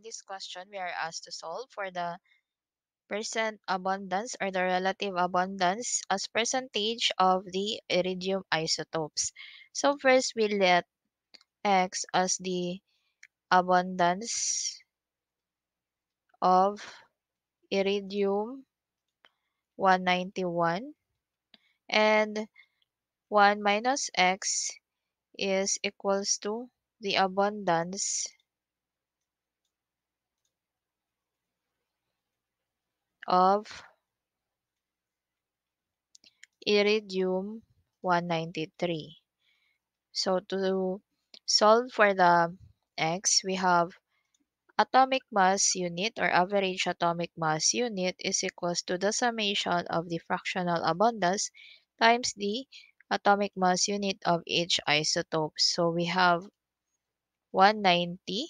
this question, we are asked to solve for the percent abundance or the relative abundance as percentage of the iridium isotopes. So first, we let X as the abundance of iridium 191, and 1 minus X is equals to the abundance of iridium 193. So to solve for the X, we have atomic mass unit or average atomic mass unit is equals to the summation of the fractional abundance times the atomic mass unit of each isotope. So we have 190